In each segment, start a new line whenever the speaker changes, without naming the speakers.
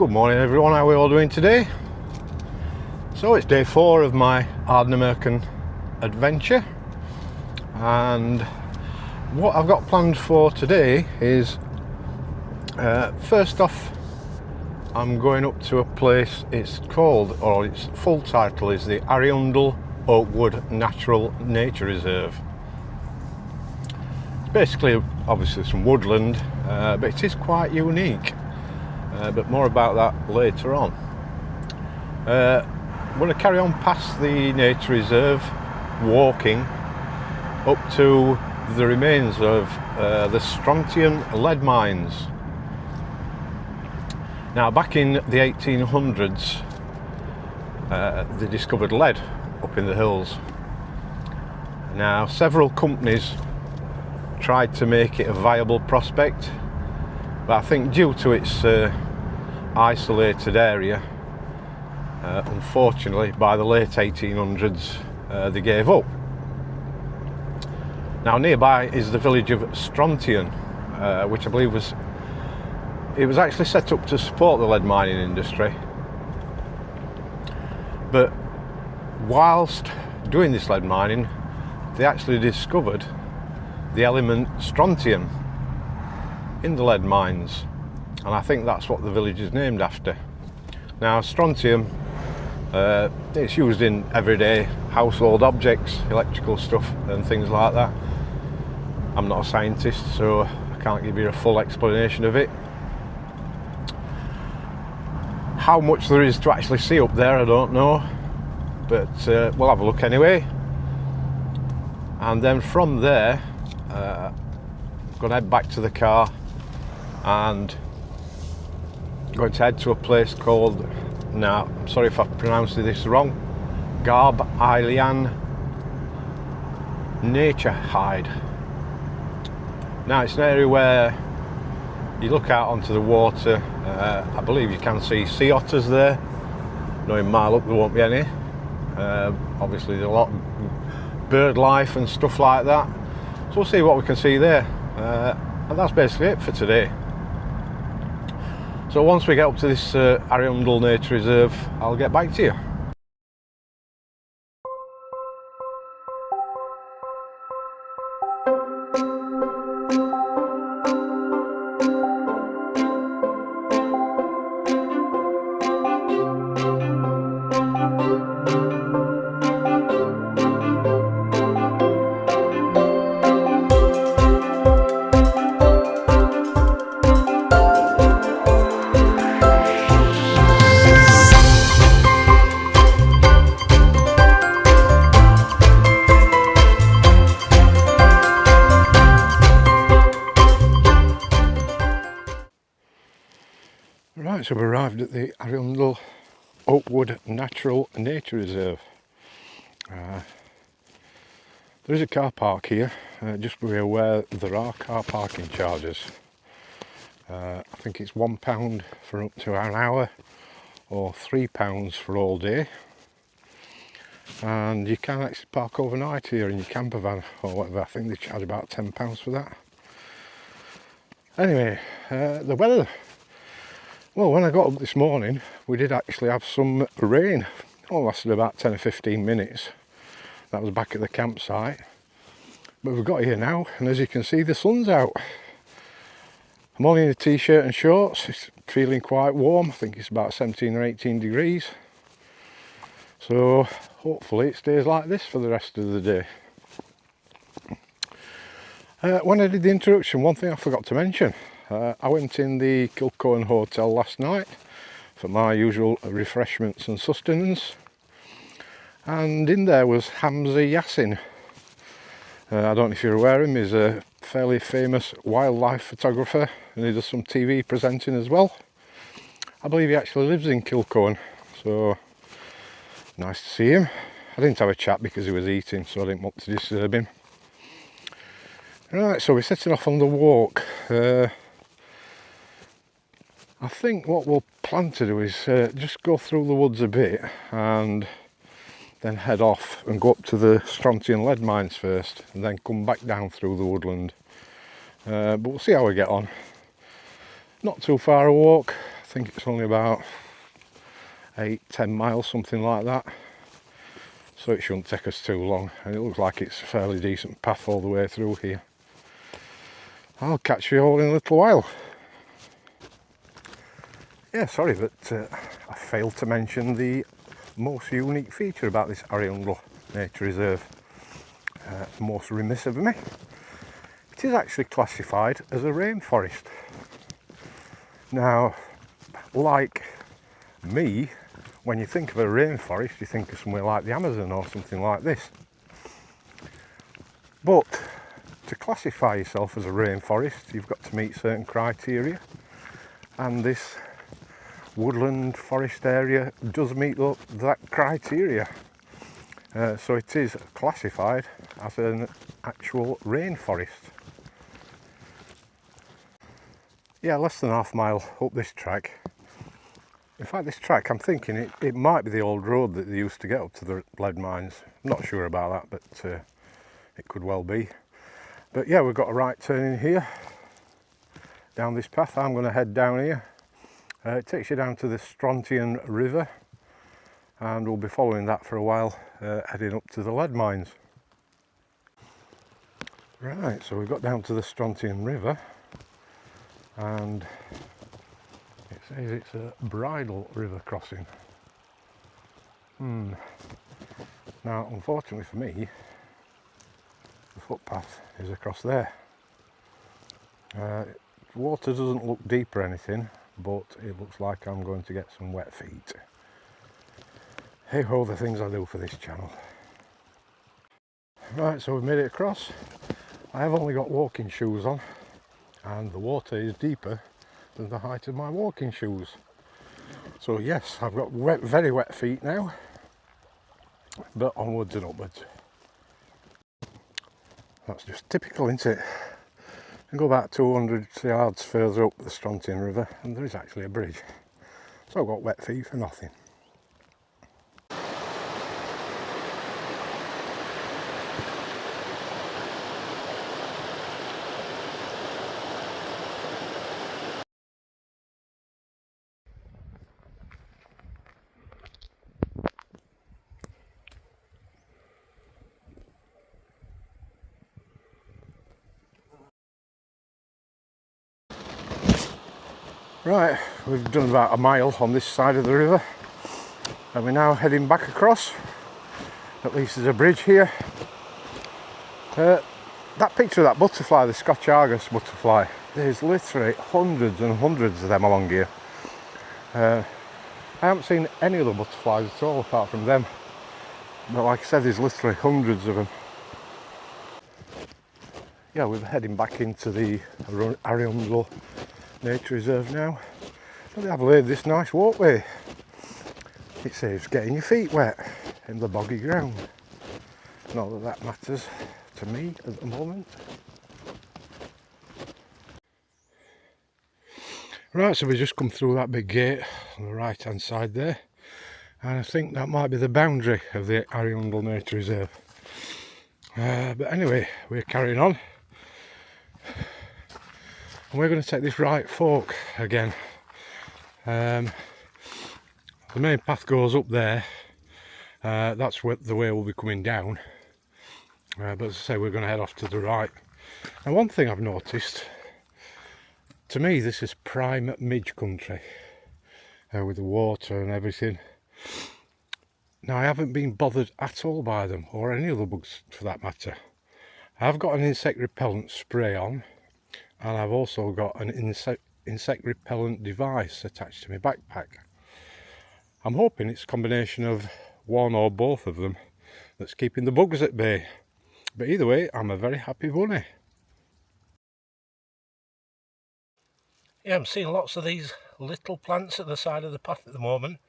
Good morning everyone, how are we all doing today? So it's day 4 of my Ardnamurchan adventure, and what I've got planned for today is first off I'm going up to a place. It's called, or its full title is the Ariundle Oakwood Natural Nature Reserve. It's basically obviously some woodland, but it is quite unique. But more about that later on. I'm going to carry on past the nature reserve, walking up to the remains of the Strontian lead mines. Now, back in the 1800s, they discovered lead up in the hills. Now, several companies tried to make it a viable prospect, but I think due to its isolated area, unfortunately by the late 1800s they gave up. Now, nearby is the village of Strontian, which I believe was actually set up to support the lead mining industry, but whilst doing this lead mining they actually discovered the element strontium in the lead mines, and I think that's what the village is named after. Now, strontium, it's used in everyday household objects, electrical stuff and things like that. I'm not a scientist, so I can't give you a full explanation of it. How much there is to actually see up there, I don't know, but we'll have a look anyway. And then from there, I'm going to head back to the car and going to head to a place called, now I'm sorry if I've pronounced this wrong, Garbh Eilean Nature Hide. Now, it's an area where you look out onto the water. I believe you can see sea otters there. Knowing my luck, there won't be any. Obviously there's a lot of bird life and stuff like that, so we'll see what we can see there, and that's basically it for today. So once we get up to this Ariundle Nature Reserve, I'll get back to you. Right, so we've arrived at the Ariundle Oakwood Natural Nature Reserve. There is a car park here. Just be aware there are car parking charges. I think it's £1 for up to an hour or £3 for all day. And you can actually park overnight here in your camper van or whatever. I think they charge about £10 for that. Anyway, the weather. Well, when I got up this morning, we did actually have some rain. It only lasted about 10 or 15 minutes. That was back at the campsite. But we've got here now, and as you can see, the sun's out. I'm only in a t-shirt and shorts. It's feeling quite warm. I think it's about 17 or 18 degrees. So hopefully it stays like this for the rest of the day. When I did the introduction, one thing I forgot to mention. I went in the Kilcohen Hotel last night for my usual refreshments and sustenance, and in there was Hamza Yassin. I don't know if you're aware of him. He's a fairly famous wildlife photographer, and he does some TV presenting as well. I believe he actually lives in Kilcohen, so nice to see him. I didn't have a chat because he was eating, so I didn't want to disturb him. Right, so we're setting off on the walk. I think what we'll plan to do is just go through the woods a bit and then head off and go up to the Strontian lead mines first, and then come back down through the woodland. But we'll see how we get on. Not too far a walk. I think it's only about 8-10 miles, something like that, so it shouldn't take us too long, and it looks like it's a fairly decent path all the way through here. I'll catch you all in a little while. Yeah, sorry, but I failed to mention the most unique feature about this Ariundle Nature Reserve. Most remiss of me. It is actually classified as a rainforest. Now, like me, when you think of a rainforest, you think of somewhere like the Amazon or something like this. But to classify yourself as a rainforest, you've got to meet certain criteria, and this woodland forest area does meet that criteria. So it is classified as an actual rainforest. Yeah, less than half mile up this track. In fact, this track, I'm thinking it might be the old road that they used to get up to the lead mines. I'm not sure about that, but it could well be. But yeah, we've got a right turn in here, down this path. I'm going to head down here. It takes you down to the Strontian river, and we'll be following that for a while, heading up to the lead mines. Right, so we've got down to the Strontian river, and it says it's a bridle river crossing. Now, unfortunately for me, the footpath is across there. Water doesn't look deep or anything, but it looks like I'm going to get some wet feet. Hey ho, the things I do for this channel. Right, so we've made it across. I have only got walking shoes on, and the water is deeper than the height of my walking shoes. So yes, I've got very wet feet now, but onwards and upwards. That's just typical, isn't it? I go about 200 yards further up the Strontian river, and there is actually a bridge. So I've got wet feet for nothing. Right, we've done about a mile on this side of the river, and we're now heading back across. At least there's a bridge here. That picture of that butterfly, the Scotch Argus butterfly, there's literally hundreds and hundreds of them along here. I haven't seen any other butterflies at all apart from them, but like I said, there's literally hundreds of them. Yeah, we're heading back into the Ariundle Nature Reserve now. But I've laid this nice walkway. It saves getting your feet wet in the boggy ground. Not that that matters to me at the moment. Right, so we just come through that big gate on the right hand side there, and I think that might be the boundary of the Ariundle Nature Reserve. But anyway, we're carrying on. And we're going to take this right fork again. The main path goes up there. That's where the way we'll be coming down. But as I say, we're going to head off to the right. And one thing I've noticed, to me this is prime midge country, with the water and everything. Now, I haven't been bothered at all by them, or any other bugs for that matter. I've got an insect repellent spray on, and I've also got an insect repellent device attached to my backpack. I'm hoping it's a combination of one or both of them that's keeping the bugs at bay. But either way, I'm a very happy bunny. Yeah, I'm seeing lots of these little plants at the side of the path at the moment.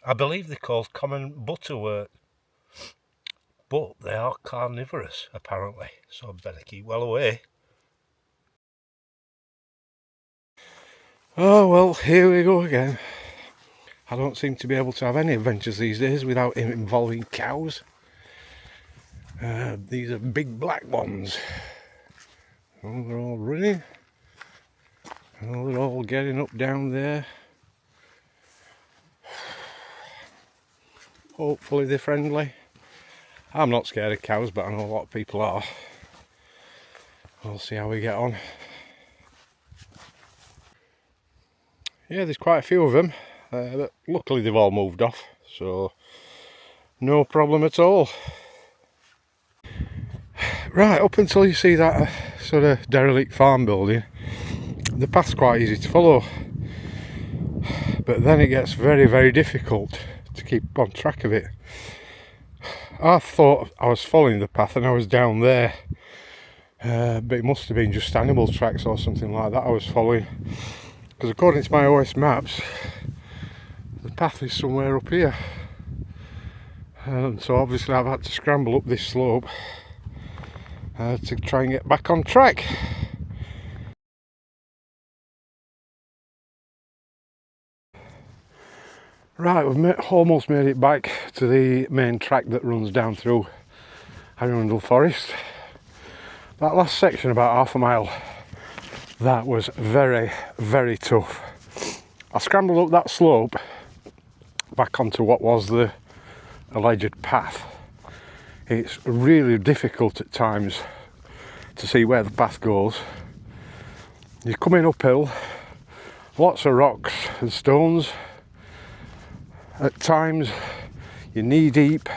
I believe they're called common butterwort, but they are carnivorous apparently, so I better keep well away. Oh well, here we go again. I don't seem to be able to have any adventures these days without involving cows. These are big black ones. Oh, they're all running. Oh, they're all getting up down there Hopefully they're friendly. I'm not scared of cows, but I know a lot of people are. We'll see how we get on. Yeah, there's quite a few of them, but luckily they've all moved off, so no problem at all. Right, up until you see that sort of derelict farm building, the path's quite easy to follow, but then it gets very, very difficult to keep on track of it. I thought I was following the path and I was down there, but it must have been just animal tracks or something like that I was following, because according to my OS maps the path is somewhere up here, and so obviously I've had to scramble up this slope to try and get back on track. Right, we've almost made it back to the main track that runs down through Ariundle forest. That last section, about half a mile, that was very, very tough. I scrambled up that slope back onto what was the alleged path. It's really difficult at times to see where the path goes. You're coming uphill, lots of rocks and stones. At times you're knee deep,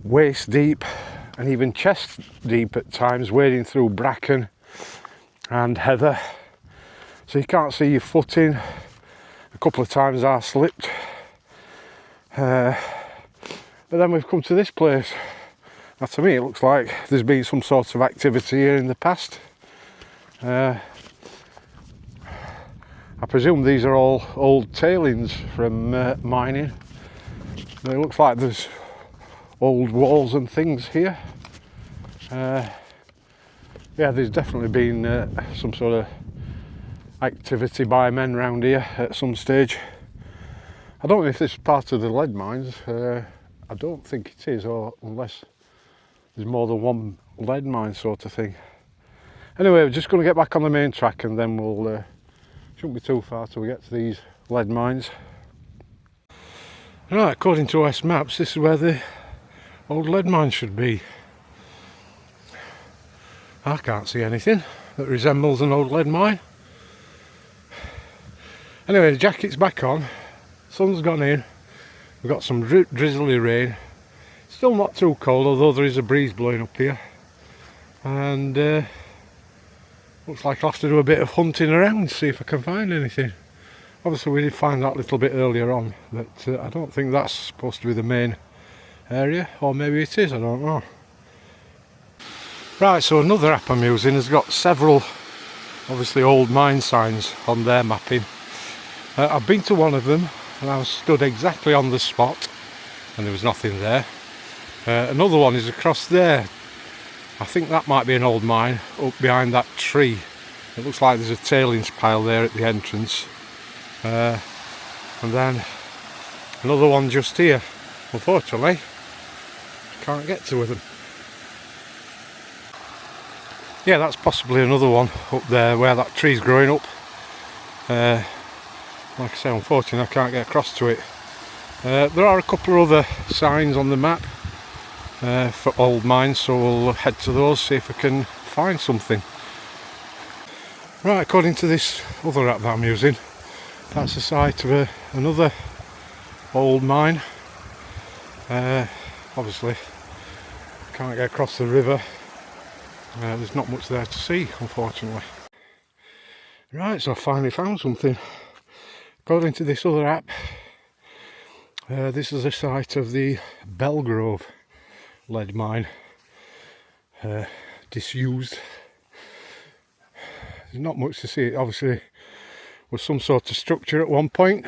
waist deep, and even chest deep at times, wading through bracken and heather, so you can't see your footing. A couple of times I slipped, but then we've come to this place. Now to me it looks like there's been some sort of activity here in the past. I presume these are all old tailings from mining. It looks like there's old walls and things here. Yeah, there's definitely been some sort of activity by men round here at some stage. I don't know if this is part of the lead mines. I don't think it is, or unless there's more than one lead mine sort of thing. Anyway, we're just going to get back on the main track and then we'll shouldn't be too far till we get to these lead mines. Right, according to OS maps, this is where the old lead mine should be. I can't see anything that resembles an old lead mine. Anyway, the jacket's back on, sun's gone in, we've got some drizzly rain. Still not too cold, although there is a breeze blowing up here. And looks like I'll have to do a bit of hunting around, see if I can find anything. Obviously we did find that little bit earlier on, but I don't think that's supposed to be the main area, or maybe it is, I don't know. Right, so another app I'm using has got several obviously old mine signs on their mapping. I've been to one of them and I was stood exactly on the spot and there was nothing there. Another one is across there. I think that might be an old mine up behind that tree. It looks like there's a tailings pile there at the entrance. And then another one just here. Unfortunately, can't get to them. Yeah, that's possibly another one up there where that tree's growing up. Like I say, unfortunately I can't get across to it. There are a couple of other signs on the map for old mines, so we'll head to those, see if we can find something. Right, according to this other app that I'm using, that's the site of another old mine. Obviously can't get across the river. There's not much there to see, unfortunately. Right, so I finally found something. According to this other app, this is the site of the Belgrove lead mine. Disused. There's not much to see. It obviously was some sort of structure at one point.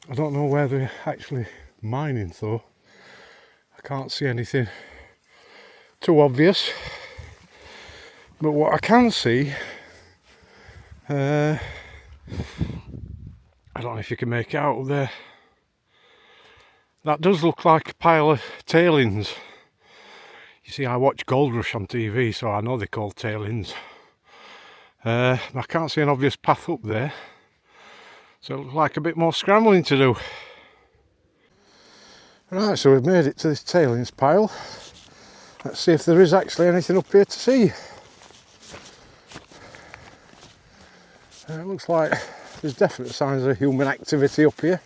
I don't know where they're actually mining though. I can't see anything too obvious, but what I can see, I don't know if you can make it out there, that does look like a pile of tailings. You see, I watch Gold Rush on TV, so I know they're called tailings. I can't see an obvious path up there, so it looks like a bit more scrambling to do. Right, so we've made it to this tailings pile. Let's see if there is actually anything up here to see. It looks like there's definite signs of human activity up here.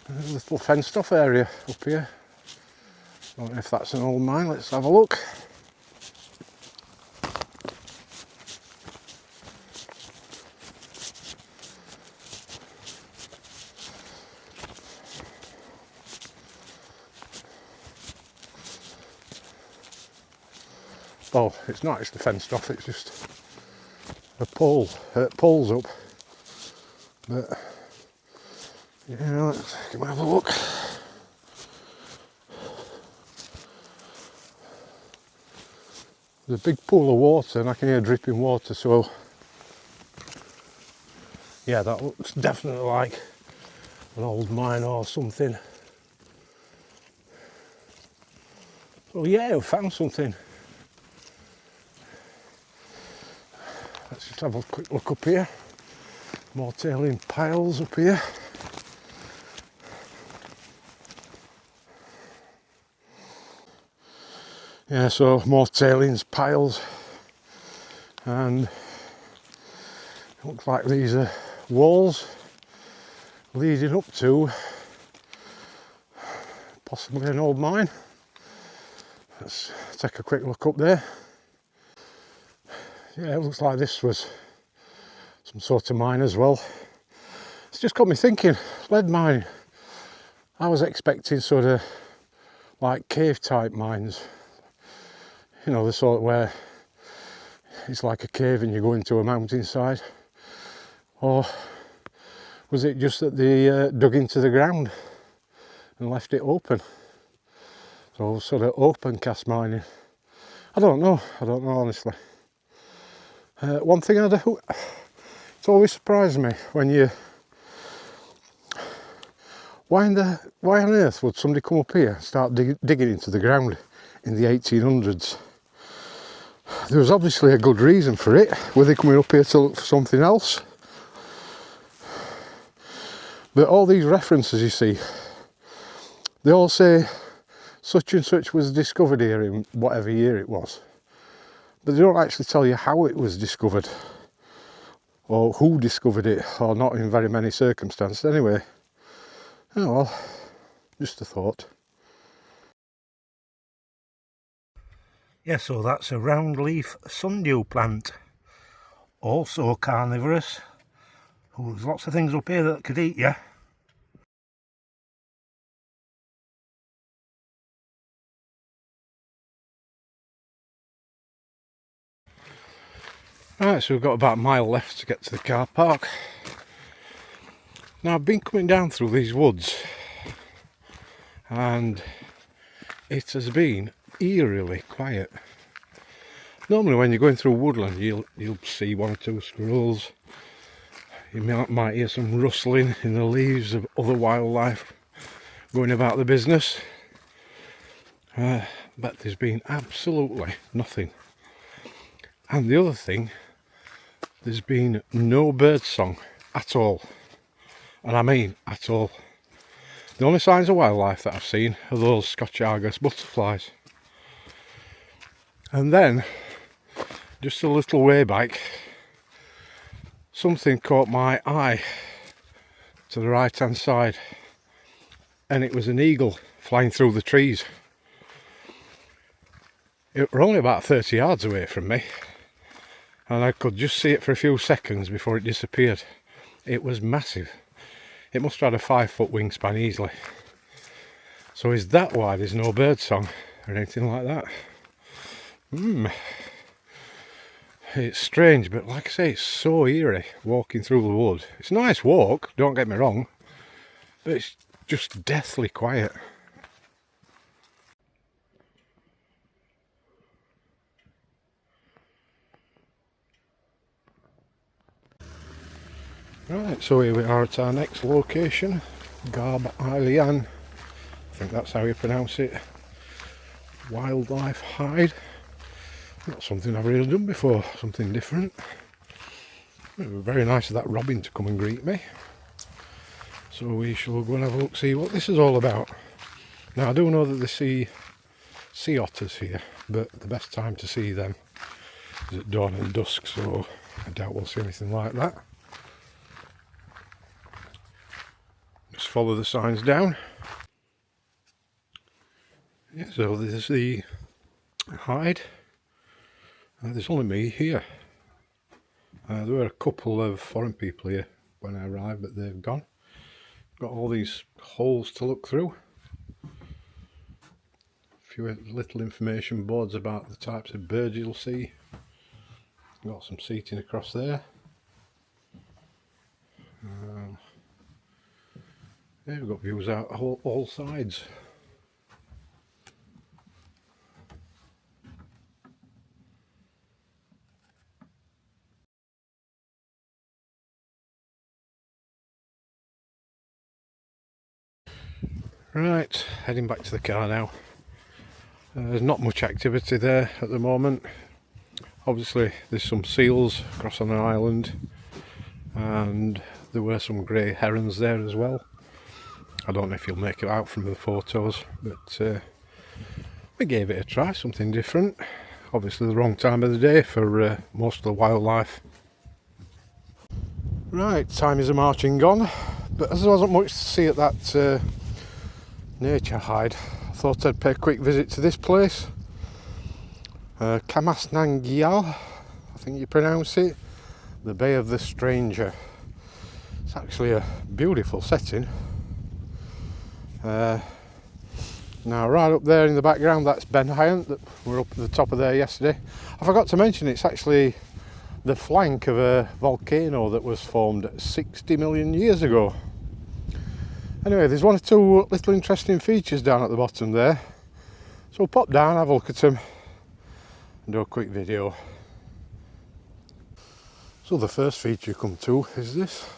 There's a little fenced off area up here. Don't know if that's an old mine, let's have a look. Well, it's not actually fenced off, it's just a pole, poles up. But yeah, let's have a look. There's a big pool of water and I can hear dripping water, so yeah, that looks definitely like an old mine or something. So yeah, we found something. Let's just have a quick look up here. More tailing piles up here. Yeah, so more tailings piles, and it looks like these are walls leading up to possibly an old mine. Let's take a quick look up there. Yeah, it looks like this was some sort of mine as well. It's just got me thinking, lead mine. I was expecting sort of like cave type mines. You know, the sort where it's like a cave and you go into a mountainside. Or was it just that they dug into the ground and left it open? So sort of open cast mining. I don't know honestly. One thing it's always surprised me when you, why on earth would somebody come up here and start digging into the ground in the 1800s? There was obviously a good reason for it. Were they coming up here to look for something else? But all these references you see, they all say such and such was discovered here in whatever year it was. But they don't actually tell you how it was discovered, or who discovered it, or not in very many circumstances anyway. Oh well, just a thought. Yeah, so that's a round leaf sundew plant, also carnivorous. Oh, there's lots of things up here that could eat you. Right, so we've got about a mile left to get to the car park. Now I've been coming down through these woods and it has been eerily quiet. Normally when you're going through woodland you'll see one or two squirrels. You might hear some rustling in the leaves of other wildlife going about the business. But there's been absolutely nothing. And the other thing, there's been no bird song at all. And I mean at all. The only signs of wildlife that I've seen are those Scotch Argus butterflies. And then, just a little way back, something caught my eye to the right hand side. And it was an eagle flying through the trees. It were only about 30 yards away from me. And I could just see it for a few seconds before it disappeared. It was massive. It must have had a 5-foot wingspan easily. So is that why there's no bird song or anything like that? It's strange, but like I say, it's so eerie walking through the wood. It's a nice walk, don't get me wrong, but it's just deathly quiet. Right, so here we are at our next location, Garbh Eilean. I think that's how you pronounce it. Wildlife hide. Not something I've really done before, something different. It was very nice of that robin to come and greet me. So we shall go and have a look, see what this is all about. Now I do know that they see sea otters here, but the best time to see them is at dawn and dusk, so I doubt we'll see anything like that. Just follow the signs down. Yeah, so this is the hide. There's only me here. There were a couple of foreign people here when I arrived, but they've gone. Got all these holes to look through. A few little information boards about the types of birds you'll see. Got some seating across there. Yeah, we've got views out all sides. Right, heading back to the car now. There's not much activity there at the moment. Obviously there's some seals across on an island, and there were some grey herons there as well. I don't know if you'll make it out from the photos, but we gave it a try, something different. Obviously the wrong time of the day for most of the wildlife. Right, time is a marching gone, but as there wasn't much to see at that nature hide, I thought I'd pay a quick visit to this place. Camasnangial, I think you pronounce it, the Bay of the Stranger. It's actually a beautiful setting. Now right up there in the background, that's Ben Hyant, that were up at the top of there yesterday. I forgot to mention it's actually the flank of a volcano that was formed 60 million years ago. Anyway, there's one or two little interesting features down at the bottom there, so we'll pop down, have a look at them and do a quick video. So the first feature you come to is this.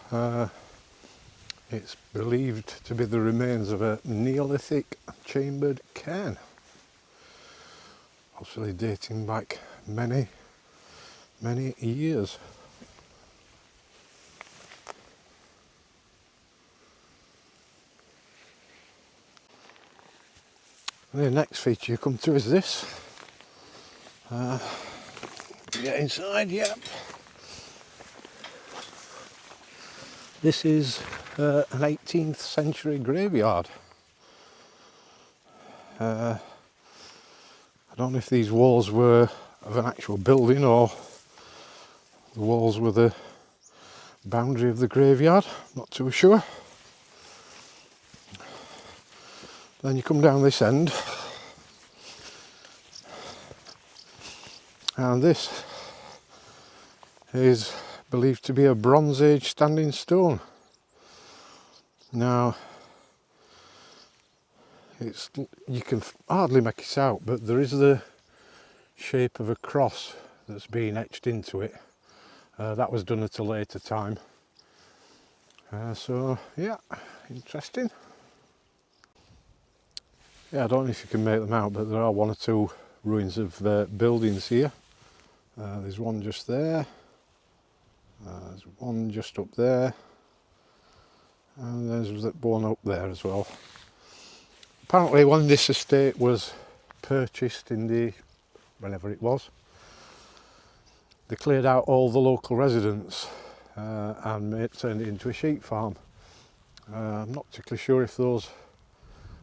It's believed to be the remains of a Neolithic chambered cairn, obviously dating back many years. And the next feature you come to is this. Get inside, yeah. This is an 18th century graveyard. I don't know if these walls were of an actual building or the walls were the boundary of the graveyard, not too sure. Then you come down this end, and this is believed to be a Bronze Age standing stone. Now, you can hardly make it out, but there is the shape of a cross that's been etched into it. That was done at a later time. So yeah, interesting. Yeah, I don't know if you can make them out, but there are one or two ruins of buildings here. There's one just there. There's one just up there, and there's one up there as well. Apparently when this estate was purchased in whenever it was, they cleared out all the local residents and turned it into a sheep farm. I'm not particularly sure if those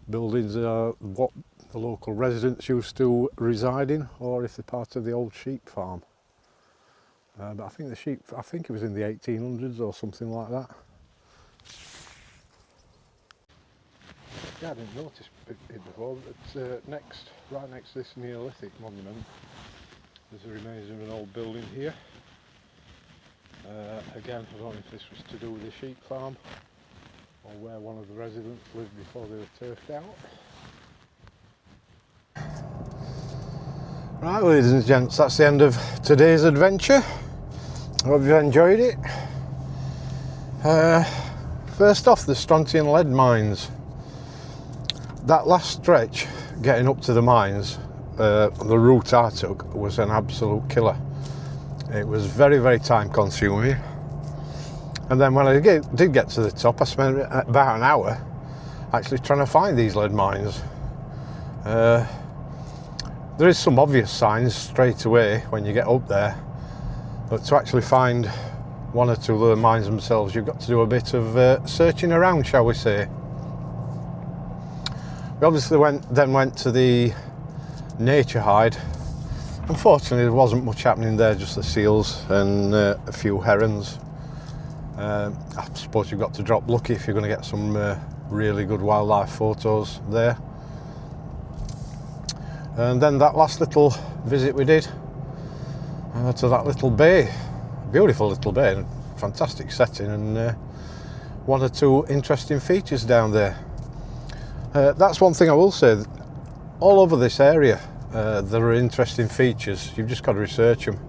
buildings are what the local residents used to reside in, or if they're part of the old sheep farm. But I think it was in the 1800s or something like that. Yeah, I didn't notice it before, but right next to this Neolithic monument, there's the remains of an old building here. Again, I don't know if this was to do with the sheep farm or where one of the residents lived before they were turfed out. Right, ladies and gents, that's the end of today's adventure. I hope you've enjoyed it. First off, the Strontian lead mines. That last stretch getting up to the mines, the route I took was an absolute killer. It was very, very time consuming. And then when I did get to the top, I spent about an hour actually trying to find these lead mines. There is some obvious signs straight away when you get up there, but to actually find one or two of the mines themselves, you've got to do a bit of searching around, shall we say. We obviously went to the nature hide. Unfortunately, there wasn't much happening there, just the seals and a few herons. I suppose you've got to drop lucky if you're going to get some really good wildlife photos there. And then that last little visit we did to that little bay, beautiful little bay, fantastic setting, and one or two interesting features down there. That's one thing I will say, all over this area there are interesting features. You've just got to research them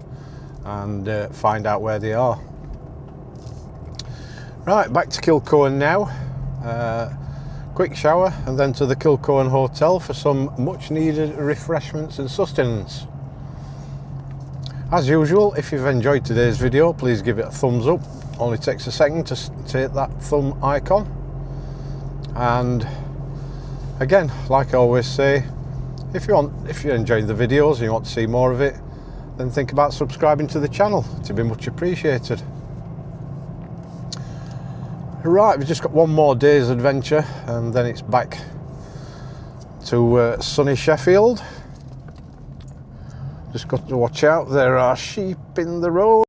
and find out where they are. Right, back to Kilcohen now. Quick shower and then to the Kilcohen Hotel for some much needed refreshments and sustenance. As usual, if you've enjoyed today's video, please give it a thumbs up. Only takes a second to hit that thumb icon. And again, like I always say, if you're enjoying the videos and you want to see more of it, then think about subscribing to the channel. It'd be much appreciated. Right, we've just got one more day's adventure and then it's back to sunny Sheffield. Just got to watch out, there are sheep in the road.